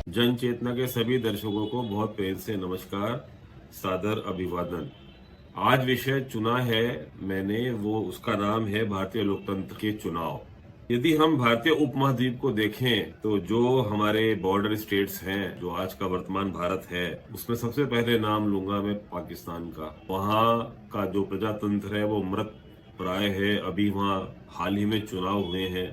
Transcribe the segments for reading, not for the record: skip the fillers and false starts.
जन चेतना के सभी दर्शकों को बहुत प्रेम से नमस्कार, सादर अभिवादन। आज विषय चुना है मैंने, वो उसका नाम है भारतीय लोकतंत्र के चुनाव। यदि हम भारतीय उपमहाद्वीप को देखें तो जो हमारे बॉर्डर स्टेट्स हैं, जो आज का वर्तमान भारत है, उसमें सबसे पहले नाम लूंगा मैं पाकिस्तान का। वहाँ का जो प्रजातंत्र है वो मृत प्राय है। अभी वहाँ हाल ही में चुनाव हुए हैं।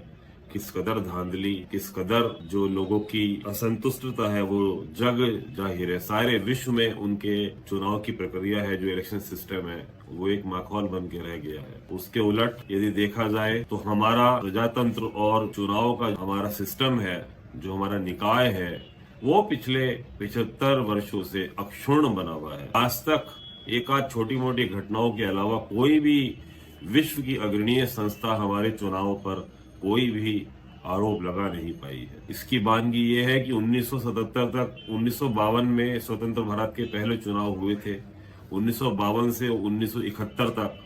किस कदर धांधली, किस कदर जो लोगों की असंतुष्टता है वो जग जाहिर है। सारे विश्व में उनके चुनाव की प्रक्रिया है, जो इलेक्शन सिस्टम है, वो एक माखौल बन के रह गया है। उसके उलट यदि देखा जाए तो हमारा प्रजातंत्र और चुनाव का हमारा सिस्टम है, जो हमारा निकाय है, वो पिछले 75 वर्षों से अक्षुण्ण बना हुआ है। आज तक एक आध छोटी मोटी घटनाओं के अलावा कोई भी विश्व की अग्रणीय संस्था हमारे चुनाव पर कोई भी आरोप लगा नहीं पाई है। इसकी बानगी ये है कि 1977 तक 1952 में स्वतंत्र भारत के पहले चुनाव हुए थे। 1952 से 1971 तक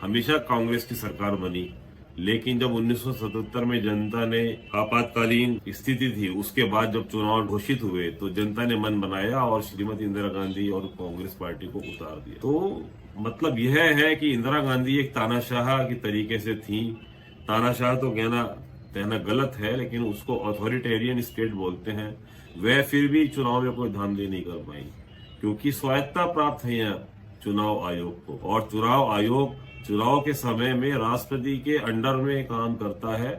हमेशा कांग्रेस की सरकार बनी, लेकिन जब 1977 में जनता ने आपातकालीन स्थिति थी, उसके बाद जब चुनाव घोषित हुए तो जनता ने मन बनाया और श्रीमती इंदिरा गांधी और कांग्रेस पार्टी को उतार दिया। तो मतलब यह है कि इंदिरा गांधी एक तानाशाह की तरीके से थी। तानाशाह तो कहना गलत है, लेकिन उसको अथॉरिटेरियन स्टेट बोलते हैं। वह फिर भी चुनाव में कोई धांधली नहीं कर पाई, क्योंकि स्वायत्ता प्राप्त है यहाँ चुनाव आयोग को। और चुनाव आयोग चुनाव के समय में राष्ट्रपति के अंडर में काम करता है।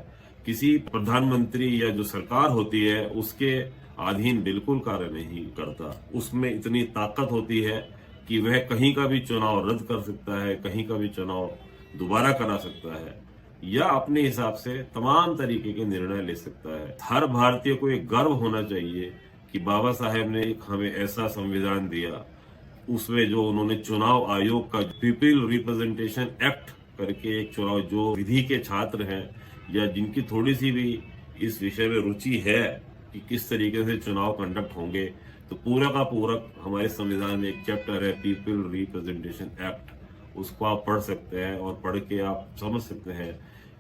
किसी प्रधानमंत्री या जो सरकार होती है उसके अधीन बिल्कुल कार्य नहीं करता। उसमें इतनी ताकत होती है कि वह कहीं का भी चुनाव रद्द कर सकता है, कहीं का भी चुनाव दोबारा करा सकता है, या अपने हिसाब से तमाम तरीके के निर्णय ले सकता है। हर भारतीय को एक गर्व होना चाहिए कि बाबा साहेब ने एक हमें ऐसा संविधान दिया, उसमें जो उन्होंने चुनाव आयोग का पीपल रिप्रेजेंटेशन एक्ट करके एक चुनाव, जो विधि के छात्र हैं या जिनकी थोड़ी सी भी इस विषय में रुचि है कि किस तरीके से चुनाव कंडक्ट होंगे, तो पूरा का पूरा हमारे संविधान में एक चैप्टर है पीपल रिप्रेजेंटेशन एक्ट। उसको आप पढ़ सकते हैं और पढ़ के आप समझ सकते हैं।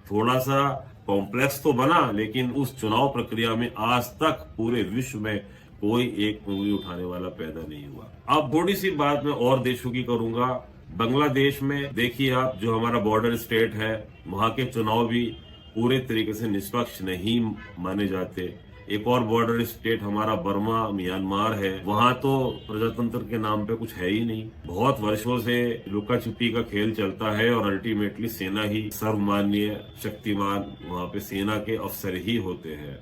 थोड़ा सा कॉम्प्लेक्स तो बना, लेकिन उस चुनाव प्रक्रिया में आज तक पूरे विश्व में कोई एक उंगली उठाने वाला पैदा नहीं हुआ। अब थोड़ी सी बात मैं और देशों की करूंगा। बांग्लादेश में देखिए आप, जो हमारा बॉर्डर स्टेट है, वहां के चुनाव भी पूरे तरीके से निष्पक्ष नहीं माने जाते। एक और बॉर्डर स्टेट हमारा बर्मा म्यांमार है, वहां तो प्रजातंत्र के नाम पे कुछ है ही नहीं। बहुत वर्षों से लुका छिपी का खेल चलता है और अल्टीमेटली सेना ही सर्वमान्य शक्तिमान, वहां पे सेना के अफसर ही होते हैं।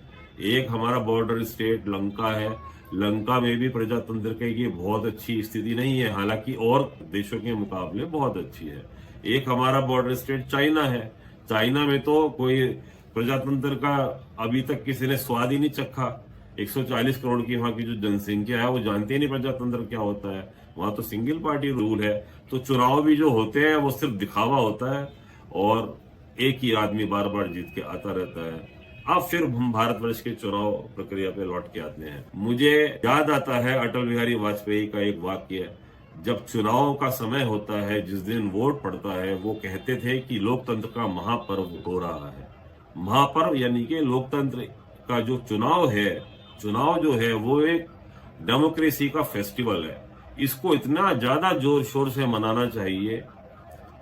एक हमारा बॉर्डर स्टेट लंका है। लंका में भी प्रजातंत्र की बहुत अच्छी स्थिति नहीं है, हालांकि और देशों के मुकाबले बहुत अच्छी है। एक हमारा बॉर्डर स्टेट चाइना है। चाइना में तो कोई प्रजातंत्र का अभी तक किसी ने स्वाद ही नहीं चखा। 140 करोड़ की वहां की जो जनसंख्या है वो जानते ही नहीं प्रजातंत्र क्या होता है। वहां तो सिंगल पार्टी रूल है। तो चुनाव भी जो होते हैं वो सिर्फ दिखावा होता है और एक ही आदमी बार बार जीत के आता रहता है। अब फिर हम भारतवर्ष के चुनाव प्रक्रिया पे लौट के आते हैं। मुझे याद आता है अटल बिहारी वाजपेयी का एक वाक्य, जब चुनाव का समय होता है, जिस दिन वोट पड़ता है, वो कहते थे कि लोकतंत्र का महापर्व हो रहा है। महापर्व यानी कि लोकतंत्र का जो चुनाव है, चुनाव जो है वो एक डेमोक्रेसी का फेस्टिवल है। इसको इतना ज्यादा जोर शोर से मनाना चाहिए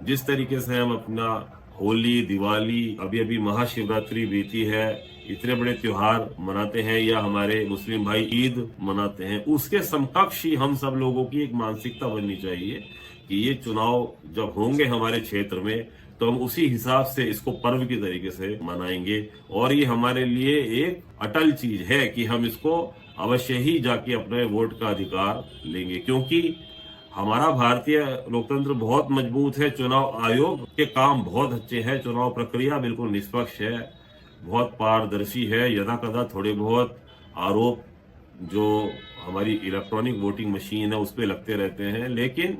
जिस तरीके से हम अपना होली, दिवाली, अभी अभी महाशिवरात्रि बीती है, इतने बड़े त्योहार मनाते हैं, या हमारे मुस्लिम भाई ईद मनाते हैं, उसके समकक्ष ही हम सब लोगों की एक मानसिकता बननी चाहिए कि ये चुनाव जब होंगे हमारे क्षेत्र में तो हम उसी हिसाब से इसको पर्व की तरीके से मनाएंगे। और ये हमारे लिए एक अटल चीज है कि हम इसको अवश्य ही जाके अपने वोट का अधिकार लेंगे, क्योंकि हमारा भारतीय लोकतंत्र बहुत मजबूत है। चुनाव आयोग के काम बहुत अच्छे हैं, चुनाव प्रक्रिया बिल्कुल निष्पक्ष है, बहुत पारदर्शी है। यदा कदा थोड़े बहुत आरोप जो हमारी इलेक्ट्रॉनिक वोटिंग मशीन है उस पर लगते रहते हैं, लेकिन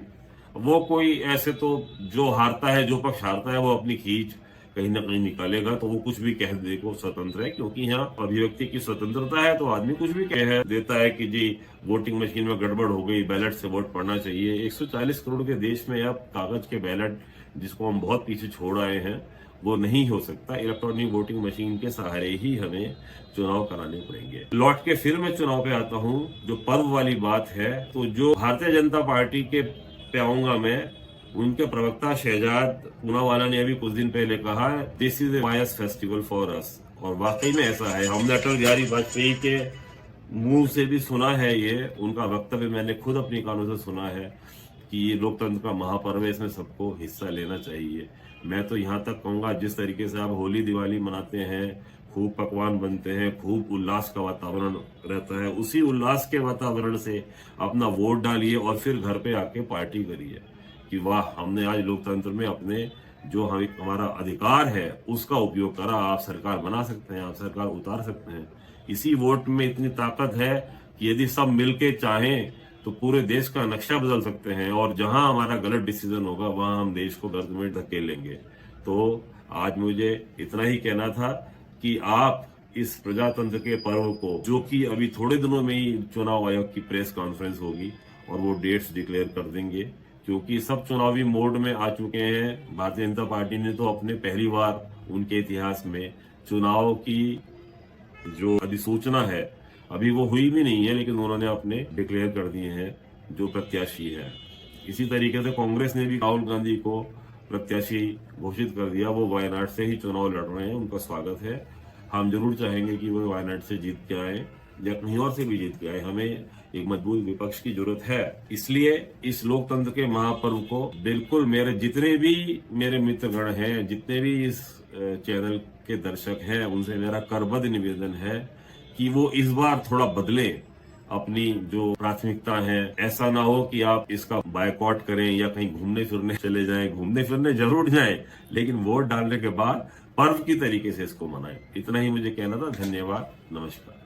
वो कोई ऐसे तो जो हारता है, जो पक्ष हारता है, वो अपनी खींच कहीं ना कहीं निकालेगा तो वो कुछ भी कह दे को स्वतंत्र है, क्योंकि यहाँ अभिव्यक्ति की स्वतंत्रता है। तो आदमी कुछ भी कह देता है कि जी वोटिंग मशीन में गड़बड़ हो गई, बैलेट से वोट पड़ना चाहिए। 140 करोड़ के देश में अब कागज के बैलेट, जिसको हम बहुत पीछे छोड़ आए हैं, वो नहीं हो सकता। इलेक्ट्रॉनिक वोटिंग मशीन के सहारे ही हमें चुनाव कराने पड़ेंगे। लौट के फिर मैं चुनाव पे आता हूँ। जो पर्व वाली बात है, तो जो भारतीय जनता पार्टी के पे आऊंगा मैं, उनके प्रवक्ता शहजाद पूनावाला ने अभी कुछ दिन पहले कहा, this is a minus festival for us. और वाकई में ऐसा है। हमने अटल बिहारी वाजपेयी के मुंह से भी सुना है, ये उनका वक्तव्य मैंने खुद अपनी कानों से सुना है कि ये लोकतंत्र का महापर्व है, इसमें सबको हिस्सा लेना चाहिए। मैं तो यहाँ तक कहूंगा, जिस तरीके से आप होली दिवाली मनाते हैं, खूब पकवान बनते हैं, खूब उल्लास का वातावरण रहता है, उसी उल्लास के वातावरण से अपना वोट डालिए और फिर घर पे आके पार्टी करिए कि वाह, हमने आज लोकतंत्र में अपने जो हमारा अधिकार है उसका उपयोग करा। आप सरकार बना सकते हैं, आप सरकार उतार सकते हैं। इसी वोट में इतनी ताकत है कि यदि सब मिलके चाहें तो पूरे देश का नक्शा बदल सकते हैं, और जहां हमारा गलत डिसीजन होगा वहां हम देश को गर्द में धकेलेंगे। तो आज मुझे इतना ही कहना था कि आप इस प्रजातंत्र के पर्व को, जो कि अभी थोड़े दिनों में ही चुनाव आयोग की प्रेस कॉन्फ्रेंस होगी और वो डेट्स डिक्लेयर कर देंगे, क्योंकि सब चुनावी मोड में आ चुके हैं। भारतीय जनता पार्टी ने तो अपने पहली बार उनके इतिहास में चुनाव की जो अधिसूचना है, अभी वो हुई भी नहीं है, लेकिन उन्होंने अपने डिक्लेयर कर दिए हैं जो प्रत्याशी है। इसी तरीके से कांग्रेस ने भी राहुल गांधी को प्रत्याशी घोषित कर दिया। वो वायनाड से ही चुनाव लड़ रहे हैं, उनका स्वागत है। हम जरूर चाहेंगे कि वो वायनाड से जीत के आए या कहीं और से भी जीत के आए। हमें एक मजबूत विपक्ष की जरूरत है। इसलिए इस लोकतंत्र के महापर्व को बिल्कुल मेरे जितने भी मेरे मित्रगण हैं, जितने भी इस चैनल के दर्शक हैं, उनसे मेरा करबद्ध निवेदन है कि वो इस बार थोड़ा बदले अपनी जो प्राथमिकता है। ऐसा ना हो कि आप इसका बायकॉट करें या कहीं घूमने फिरने चले जाएं। घूमने फिरने जरूर जाएं, लेकिन वोट डालने के बाद पर्व की तरीके से इसको मनाएं। इतना ही मुझे कहना था। धन्यवाद, नमस्कार।